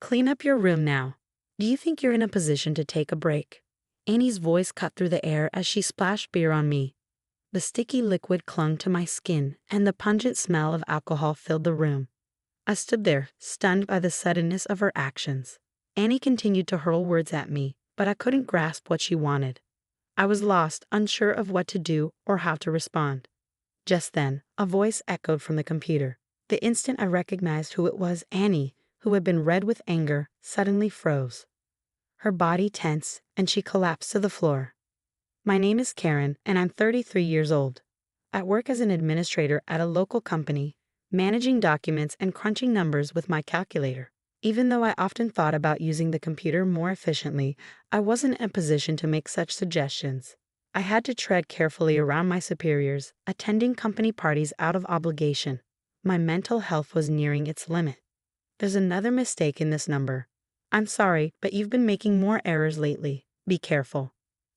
Clean up your room now. Do you think you're in a position to take a break? Annie's voice cut through the air as she splashed beer on me. The sticky liquid clung to my skin, and the pungent smell of alcohol filled the room. I stood there, stunned by the suddenness of her actions. Annie continued to hurl words at me, but I couldn't grasp what she wanted. I was lost, unsure of what to do or how to respond. Just then, a voice echoed from the computer. The instant I recognized who it was, Annie, who had been red with anger, suddenly froze. Her body tense, and she collapsed to the floor. My name is Karen, and I'm 33 years old. I work as an administrator at a local company, managing documents and crunching numbers with my calculator. Even though I often thought about using the computer more efficiently, I wasn't in a position to make such suggestions. I had to tread carefully around my superiors, attending company parties out of obligation. My mental health was nearing its limit. There's another mistake in this number. I'm sorry, but you've been making more errors lately. Be careful.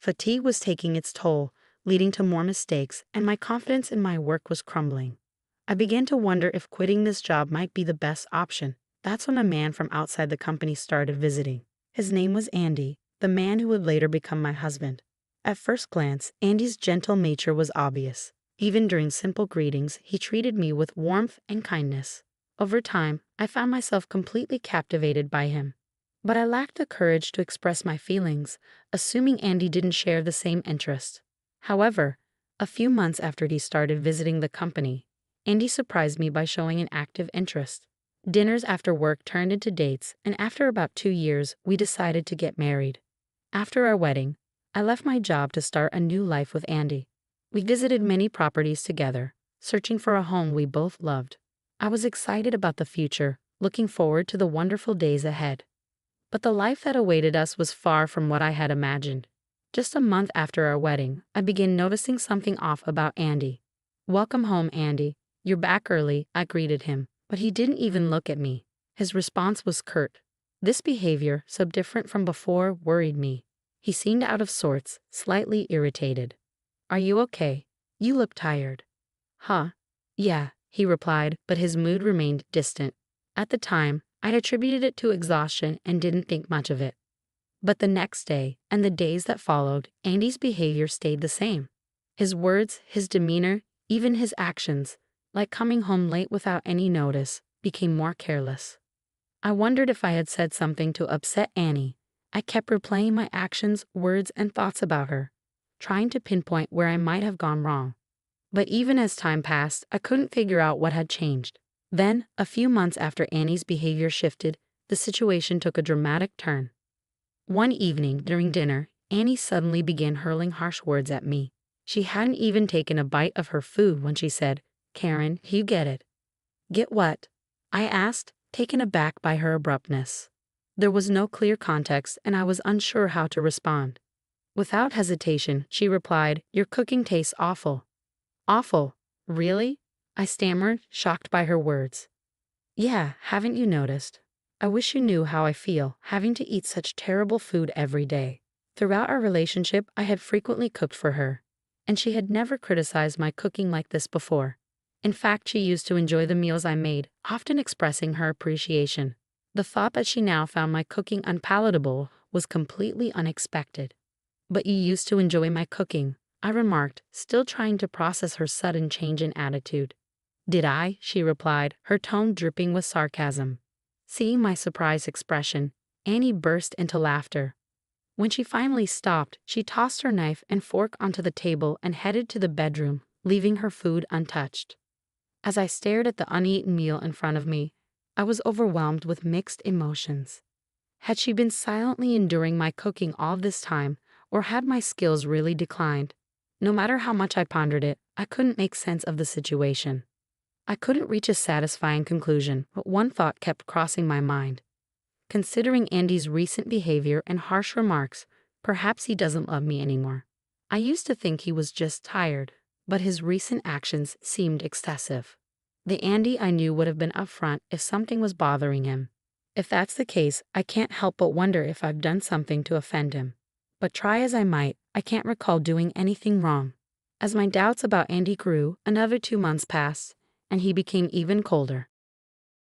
Fatigue was taking its toll, leading to more mistakes, and my confidence in my work was crumbling. I began to wonder if quitting this job might be the best option. That's when a man from outside the company started visiting. His name was Andy, the man who would later become my husband. At first glance, Andy's gentle nature was obvious. Even during simple greetings, he treated me with warmth and kindness. Over time, I found myself completely captivated by him. But I lacked the courage to express my feelings, assuming Andy didn't share the same interest. However, a few months after he started visiting the company, Andy surprised me by showing an active interest. Dinners after work turned into dates, and after about 2 years, we decided to get married. After our wedding, I left my job to start a new life with Andy. We visited many properties together, searching for a home we both loved. I was excited about the future, looking forward to the wonderful days ahead. But the life that awaited us was far from what I had imagined. Just a month after our wedding, I began noticing something off about Andy. "Welcome home, Andy. You're back early," I greeted him, but he didn't even look at me. His response was curt. This behavior, so different from before, worried me. He seemed out of sorts, slightly irritated. "Are you okay? You look tired." "Huh? Yeah," he replied, but his mood remained distant. At the time, I'd attributed it to exhaustion and didn't think much of it. But the next day, and the days that followed, Andy's behavior stayed the same. His words, his demeanor, even his actions, like coming home late without any notice, became more careless. I wondered if I had said something to upset Annie. I kept replaying my actions, words, and thoughts about her, trying to pinpoint where I might have gone wrong. But even as time passed, I couldn't figure out what had changed. Then, a few months after Annie's behavior shifted, the situation took a dramatic turn. One evening, during dinner, Annie suddenly began hurling harsh words at me. She hadn't even taken a bite of her food when she said, "Karen, you get it." "Get what?" I asked, taken aback by her abruptness. There was no clear context, and I was unsure how to respond. Without hesitation, she replied, "Your cooking tastes awful." "Awful? Really?" I stammered, shocked by her words. "Yeah, haven't you noticed? I wish you knew how I feel, having to eat such terrible food every day." Throughout our relationship, I had frequently cooked for her, and she had never criticized my cooking like this before. In fact, she used to enjoy the meals I made, often expressing her appreciation. The thought that she now found my cooking unpalatable was completely unexpected. "But you used to enjoy my cooking," I remarked, still trying to process her sudden change in attitude. "Did I?" she replied, her tone dripping with sarcasm. Seeing my surprised expression, Annie burst into laughter. When she finally stopped, she tossed her knife and fork onto the table and headed to the bedroom, leaving her food untouched. As I stared at the uneaten meal in front of me, I was overwhelmed with mixed emotions. Had she been silently enduring my cooking all this time, or had my skills really declined? No matter how much I pondered it, I couldn't make sense of the situation. I couldn't reach a satisfying conclusion, but one thought kept crossing my mind. Considering Andy's recent behavior and harsh remarks, perhaps he doesn't love me anymore. I used to think he was just tired, but his recent actions seemed excessive. The Andy I knew would have been upfront if something was bothering him. If that's the case, I can't help but wonder if I've done something to offend him. But try as I might, I can't recall doing anything wrong. As my doubts about Andy grew, another 2 months passed, and he became even colder.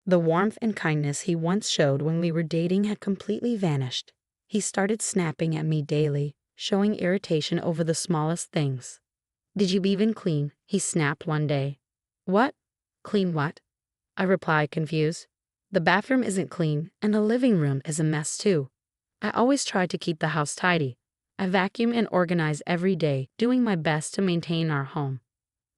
The warmth and kindness he once showed when we were dating had completely vanished. He started snapping at me daily, showing irritation over the smallest things. "Did you even clean?" he snapped one day. "What? Clean what?" I replied, confused. "The bathroom isn't clean, and the living room is a mess too. I always try to keep the house tidy. I vacuum and organize every day, doing my best to maintain our home.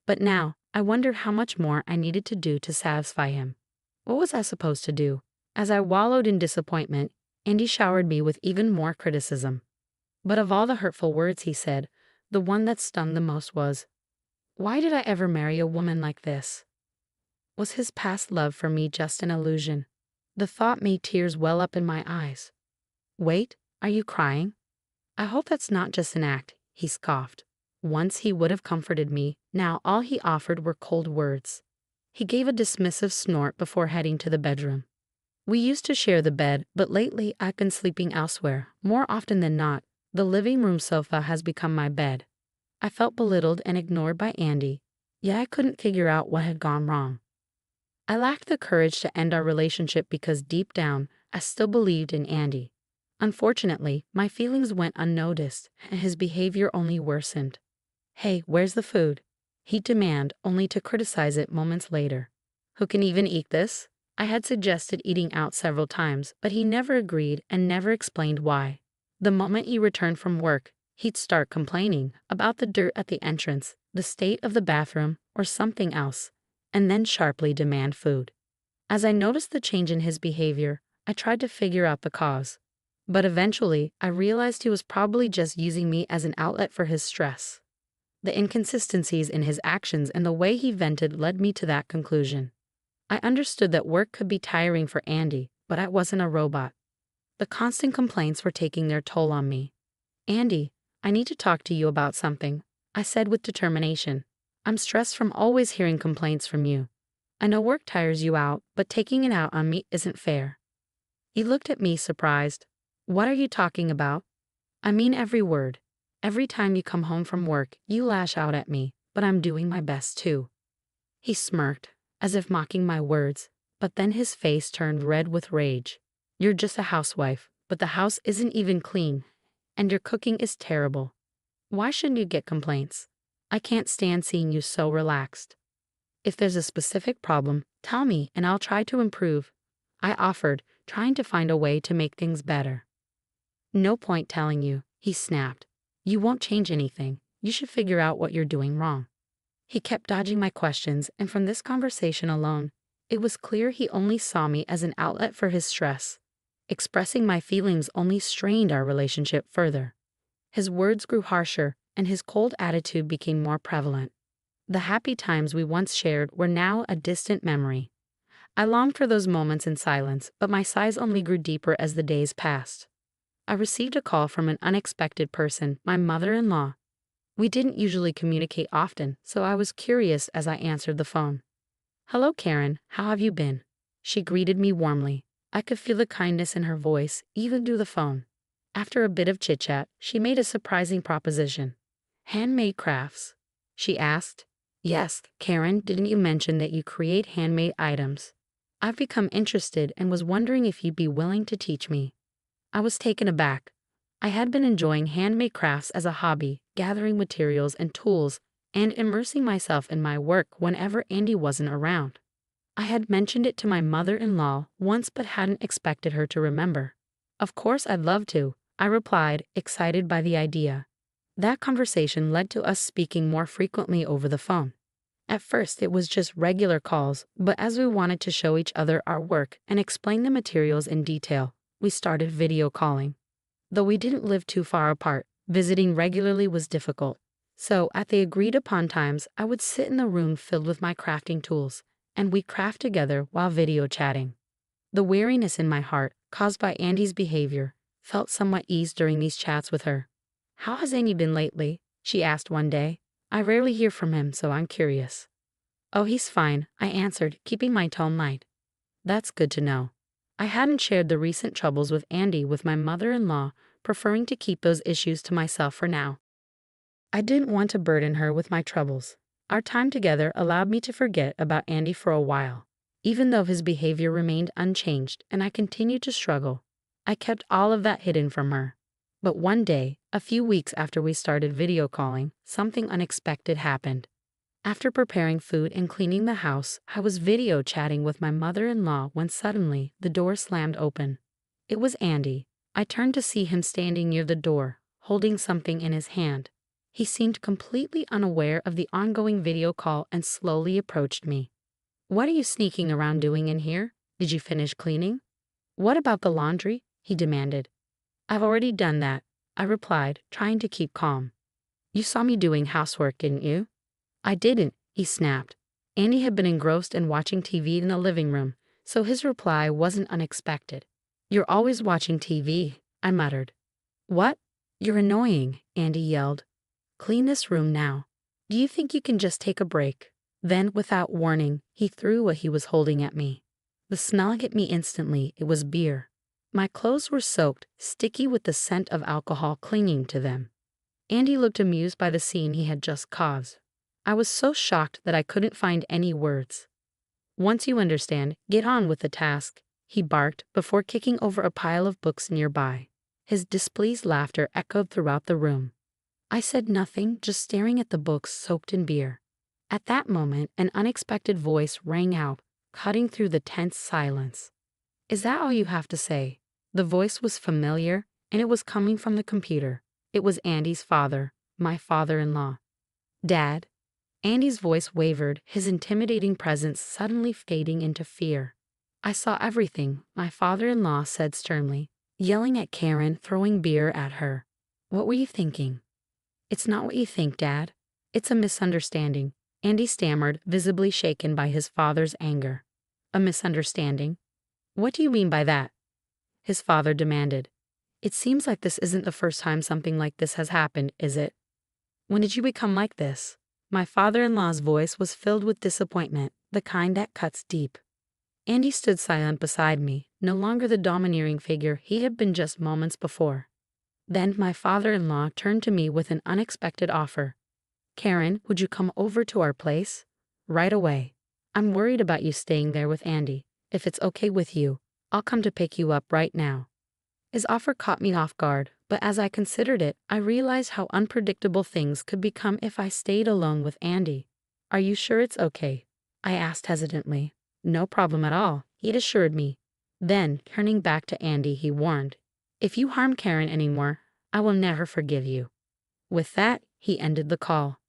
But now, I wondered how much more I needed to do to satisfy him. What was I supposed to do? As I wallowed in disappointment, Andy showered me with even more criticism. But of all the hurtful words he said, the one that stung the most was, "Why did I ever marry a woman like this?" Was his past love for me just an illusion? The thought made tears well up in my eyes. "Wait, are you crying? I hope that's not just an act," he scoffed. Once he would have comforted me, now all he offered were cold words. He gave a dismissive snort before heading to the bedroom. We used to share the bed, but lately I've been sleeping elsewhere. More often than not, the living room sofa has become my bed. I felt belittled and ignored by Andy, yet I couldn't figure out what had gone wrong. I lacked the courage to end our relationship because deep down, I still believed in Andy. Unfortunately, my feelings went unnoticed, and his behavior only worsened. "Hey, where's the food?" he'd demand, only to criticize it moments later. "Who can even eat this?" I had suggested eating out several times, but he never agreed and never explained why. The moment he returned from work, he'd start complaining about the dirt at the entrance, the state of the bathroom, or something else, and then sharply demand food. As I noticed the change in his behavior, I tried to figure out the cause. But eventually, I realized he was probably just using me as an outlet for his stress. The inconsistencies in his actions and the way he vented led me to that conclusion. I understood that work could be tiring for Andy, but I wasn't a robot. The constant complaints were taking their toll on me. "Andy, I need to talk to you about something," I said with determination. "I'm stressed from always hearing complaints from you. I know work tires you out, but taking it out on me isn't fair." He looked at me surprised. "What are you talking about?" "I mean every word. Every time you come home from work, you lash out at me, but I'm doing my best too." He smirked, as if mocking my words, but then his face turned red with rage. "You're just a housewife, but the house isn't even clean, and your cooking is terrible. Why shouldn't you get complaints? I can't stand seeing you so relaxed. If there's a specific problem, tell me and I'll try to improve," I offered, trying to find a way to make things better. "No point telling you," he snapped. "You won't change anything. You should figure out what you're doing wrong." He kept dodging my questions, and from this conversation alone, it was clear he only saw me as an outlet for his stress. Expressing my feelings only strained our relationship further. His words grew harsher, and his cold attitude became more prevalent. The happy times we once shared were now a distant memory. I longed for those moments in silence, but my sighs only grew deeper as the days passed. I received a call from an unexpected person, my mother-in-law. We didn't usually communicate often, so I was curious as I answered the phone. "Hello, Karen, how have you been?" She greeted me warmly. I could feel the kindness in her voice, even through the phone. After a bit of chit-chat, she made a surprising proposition. "Handmade crafts?" she asked. "Yes, Karen, didn't you mention that you create handmade items? I've become interested and was wondering if you'd be willing to teach me." I was taken aback. I had been enjoying handmade crafts as a hobby, gathering materials and tools, and immersing myself in my work whenever Andy wasn't around. I had mentioned it to my mother-in-law once but hadn't expected her to remember. "Of course I'd love to," I replied, excited by the idea. That conversation led to us speaking more frequently over the phone. At first it was just regular calls, but as we wanted to show each other our work and explain the materials in detail, we started video calling. Though we didn't live too far apart, visiting regularly was difficult. So, at the agreed-upon times, I would sit in the room filled with my crafting tools, and we'd craft together while video chatting. The weariness in my heart, caused by Andy's behavior, felt somewhat eased during these chats with her. "How has Andy been lately?" she asked one day. "I rarely hear from him, so I'm curious." "Oh, he's fine," I answered, keeping my tone light. "That's good to know." I hadn't shared the recent troubles with Andy with my mother-in-law, preferring to keep those issues to myself for now. I didn't want to burden her with my troubles. Our time together allowed me to forget about Andy for a while. even though his behavior remained unchanged and I continued to struggle. I kept all of that hidden from her. But one day, a few weeks after we started video calling, something unexpected happened. After preparing food and cleaning the house, I was video chatting with my mother-in-law when suddenly the door slammed open. It was Andy. I turned to see him standing near the door, holding something in his hand. He seemed completely unaware of the ongoing video call and slowly approached me. "What are you sneaking around doing in here? Did you finish cleaning?" "What about the laundry?" he demanded. "I've already done that," I replied, trying to keep calm. "You saw me doing housework, didn't you?" "I didn't," he snapped. Andy had been engrossed in watching TV in the living room, so his reply wasn't unexpected. "You're always watching TV," I muttered. "What? You're annoying," Andy yelled. "Clean this room now. Do you think you can just take a break?" Then, without warning, he threw what he was holding at me. The smell hit me instantly. It was beer. My clothes were soaked, sticky with the scent of alcohol clinging to them. Andy looked amused by the scene he had just caused. I was so shocked that I couldn't find any words. "Once you understand, get on with the task," he barked before kicking over a pile of books nearby. His displeased laughter echoed throughout the room. I said nothing, just staring at the books soaked in beer. At that moment, an unexpected voice rang out, cutting through the tense silence. "Is that all you have to say?" The voice was familiar, and it was coming from the computer. It was Andy's father, my father-in-law. "Dad?" Andy's voice wavered, his intimidating presence suddenly fading into fear. "I saw everything," my father-in-law said sternly, yelling at Karen, throwing beer at her. "What were you thinking?" "It's not what you think, Dad. It's a misunderstanding," Andy stammered, visibly shaken by his father's anger. "A misunderstanding? What do you mean by that?" his father demanded. "It seems like this isn't the first time something like this has happened, is it? When did you become like this?" My father-in-law's voice was filled with disappointment, the kind that cuts deep. Andy stood silent beside me, no longer the domineering figure he had been just moments before. Then my father-in-law turned to me with an unexpected offer. "Karen, would you come over to our place? Right away. I'm worried about you staying there with Andy. If it's okay with you, I'll come to pick you up right now." His offer caught me off guard, but as I considered it, I realized how unpredictable things could become if I stayed alone with Andy. "Are you sure it's okay?" I asked hesitantly. "No problem at all," he'd assured me. Then, turning back to Andy, he warned, "If you harm Karen anymore, I will never forgive you." With that, he ended the call.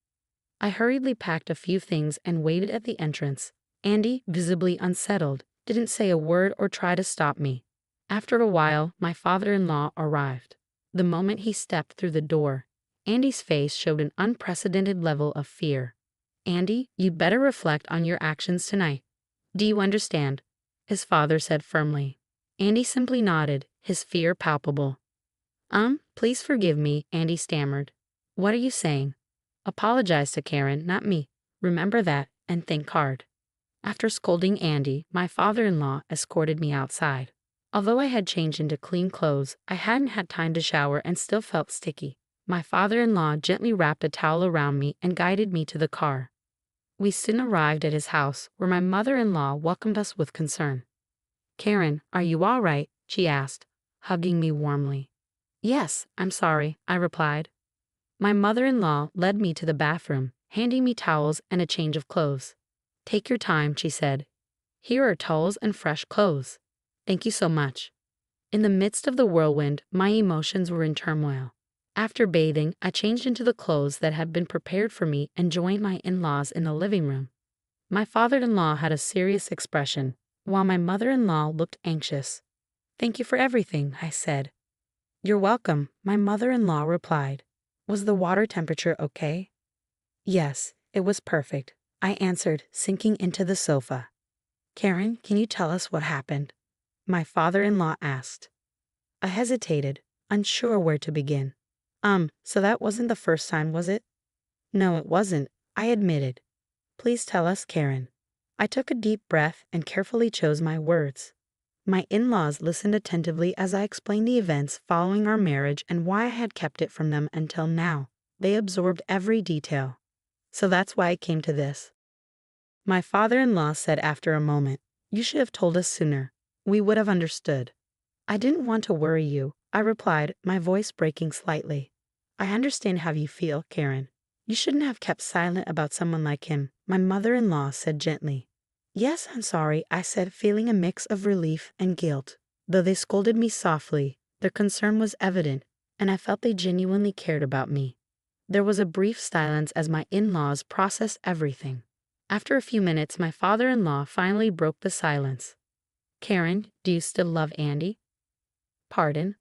I hurriedly packed a few things and waited at the entrance. Andy, visibly unsettled, didn't say a word or try to stop me. After a while, my father-in-law arrived. The moment he stepped through the door, Andy's face showed an unprecedented level of fear. "Andy, you'd better reflect on your actions tonight. Do you understand?" his father said firmly. Andy simply nodded, his fear palpable. Please forgive me," Andy stammered. "What are you saying?" "Apologize to Karen, not me. Remember that, and think hard." After scolding Andy, my father-in-law escorted me outside. Although I had changed into clean clothes, I hadn't had time to shower and still felt sticky. My father-in-law gently wrapped a towel around me and guided me to the car. We soon arrived at his house, where my mother-in-law welcomed us with concern. "Karen, are you all right?" she asked, hugging me warmly. "Yes, I'm sorry," I replied. My mother-in-law led me to the bathroom, handing me towels and a change of clothes. "Take your time," she said. "Here are towels and fresh clothes." "Thank you so much." In the midst of the whirlwind, my emotions were in turmoil. After bathing, I changed into the clothes that had been prepared for me and joined my in-laws in the living room. My father-in-law had a serious expression, while my mother-in-law looked anxious. "Thank you for everything," I said. "You're welcome," my mother-in-law replied. "Was the water temperature okay?" "Yes, it was perfect," I answered, sinking into the sofa. "Karen, can you tell us what happened?" my father-in-law asked. I hesitated, unsure where to begin. So that wasn't the first time, was it?" "No, it wasn't," I admitted. "Please tell us, Karen." I took a deep breath and carefully chose my words. My in-laws listened attentively as I explained the events following our marriage and why I had kept it from them until now. They absorbed every detail. "So that's why it came to this," my father-in-law said after a moment. You should have told us sooner. We would have understood. I didn't want to worry you, I replied, my voice breaking slightly. I understand how you feel, Karen. You shouldn't have kept silent about someone like him, my mother-in-law said gently. Yes, I'm sorry, I said, feeling a mix of relief and guilt. Though they scolded me softly, their concern was evident, and I felt they genuinely cared about me. There was a brief silence as my in-laws processed everything. After a few minutes, my father-in-law finally broke the silence. Karen, do you still love Andy? Pardon?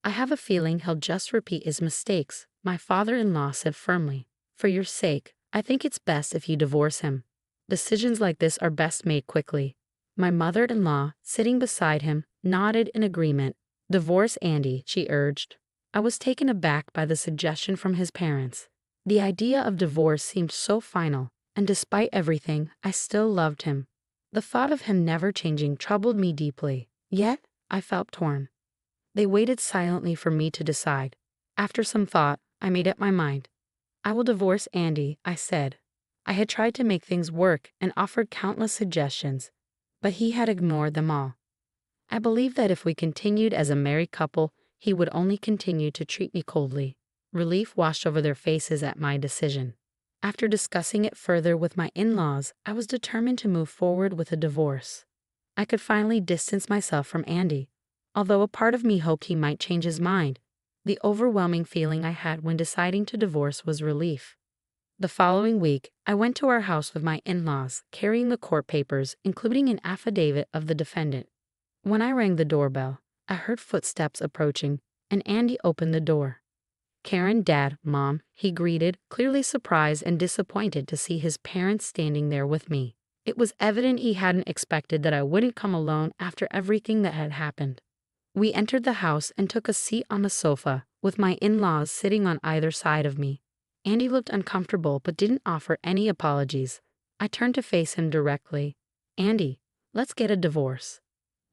I have a feeling he'll just repeat his mistakes, my father-in-law said firmly. For your sake, I think it's best if you divorce him. Decisions like this are best made quickly. My mother-in-law, sitting beside him, nodded in agreement. Divorce Andy, she urged. I was taken aback by the suggestion from his parents. The idea of divorce seemed so final, and despite everything, I still loved him. The thought of him never changing troubled me deeply, yet I felt torn. They waited silently for me to decide. After some thought, I made up my mind. I will divorce Andy, I said. I had tried to make things work and offered countless suggestions, but he had ignored them all. I believed that if we continued as a married couple, he would only continue to treat me coldly. Relief washed over their faces at my decision. After discussing it further with my in-laws, I was determined to move forward with a divorce. I could finally distance myself from Andy, although a part of me hoped he might change his mind. The overwhelming feeling I had when deciding to divorce was relief. The following week, I went to our house with my in-laws, carrying the court papers, including an affidavit of the defendant. When I rang the doorbell, I heard footsteps approaching, and Andy opened the door. Karen, Dad, Mom, he greeted, clearly surprised and disappointed to see his parents standing there with me. It was evident he hadn't expected that I wouldn't come alone after everything that had happened. We entered the house and took a seat on the sofa, with my in-laws sitting on either side of me. Andy looked uncomfortable but didn't offer any apologies. I turned to face him directly. Andy, let's get a divorce.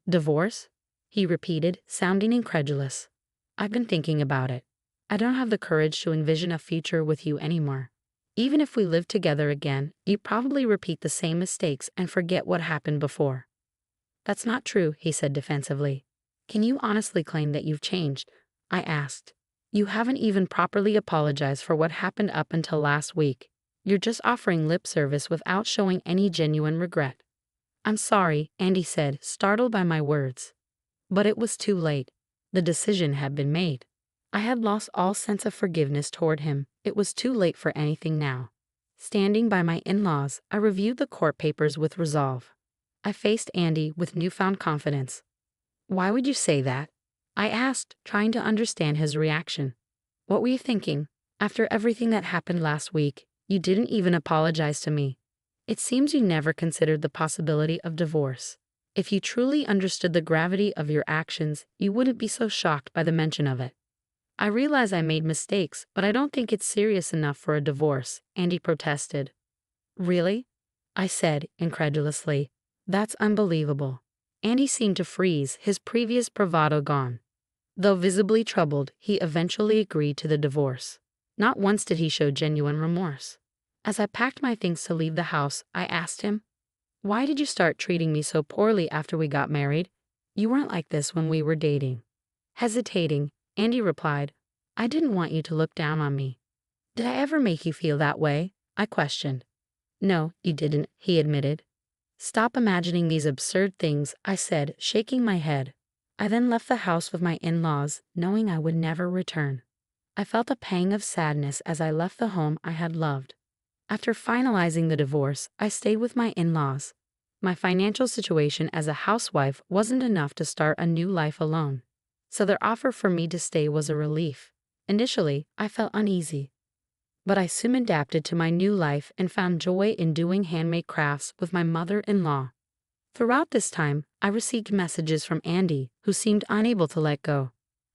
Divorce? He repeated, sounding incredulous. I've been thinking about it. I don't have the courage to envision a future with you anymore. Even if we lived together again, you'd probably repeat the same mistakes and forget what happened before. That's not true, he said defensively. Can you honestly claim that you've changed? I asked. You haven't even properly apologized for what happened up until last week. You're just offering lip service without showing any genuine regret. I'm sorry, Andy said, startled by my words. But it was too late. The decision had been made. I had lost all sense of forgiveness toward him. It was too late for anything now. Standing by my in-laws, I reviewed the court papers with resolve. I faced Andy with newfound confidence. Why would you say that? I asked, trying to understand his reaction. What were you thinking? After everything that happened last week, you didn't even apologize to me. It seems you never considered the possibility of divorce. If you truly understood the gravity of your actions, you wouldn't be so shocked by the mention of it. I realize I made mistakes, but I don't think it's serious enough for a divorce, Andy protested. Really? I said, incredulously. That's unbelievable. Andy seemed to freeze, his previous bravado gone. Though visibly troubled, he eventually agreed to the divorce. Not once did he show genuine remorse. As I packed my things to leave the house, I asked him, why did you start treating me so poorly after we got married? You weren't like this when we were dating. Hesitating, Andy replied, I didn't want you to look down on me. Did I ever make you feel that way? I questioned. No, you didn't, he admitted. Stop imagining these absurd things, I said, shaking my head. I then left the house with my in-laws, knowing I would never return. I felt a pang of sadness as I left the home I had loved. After finalizing the divorce, I stayed with my in-laws. My financial situation as a housewife wasn't enough to start a new life alone, so their offer for me to stay was a relief. Initially, I felt uneasy, but I soon adapted to my new life and found joy in doing handmade crafts with my mother-in-law. Throughout this time, I received messages from Andy, who seemed unable to let go.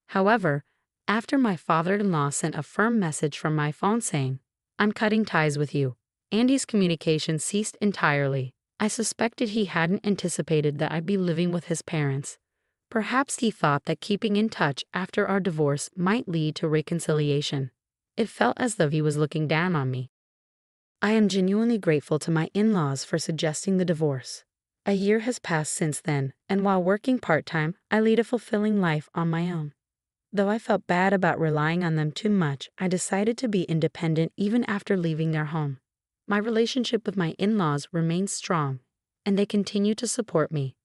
However, after my father-in-law sent a firm message from my phone saying, I'm cutting ties with you, Andy's communication ceased entirely. I suspected he hadn't anticipated that I'd be living with his parents. Perhaps he thought that keeping in touch after our divorce might lead to reconciliation. It felt as though he was looking down on me. I am genuinely grateful to my in-laws for suggesting the divorce. A year has passed since then, and while working part-time, I lead a fulfilling life on my own. Though I felt bad about relying on them too much, I decided to be independent even after leaving their home. My relationship with my in-laws remains strong, and they continue to support me.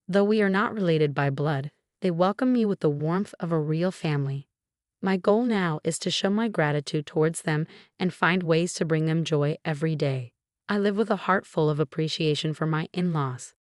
Though we are not related by blood, they welcome me with the warmth of a real family. My goal now is to show my gratitude towards them and find ways to bring them joy every day. I live with a heart full of appreciation for my in-laws.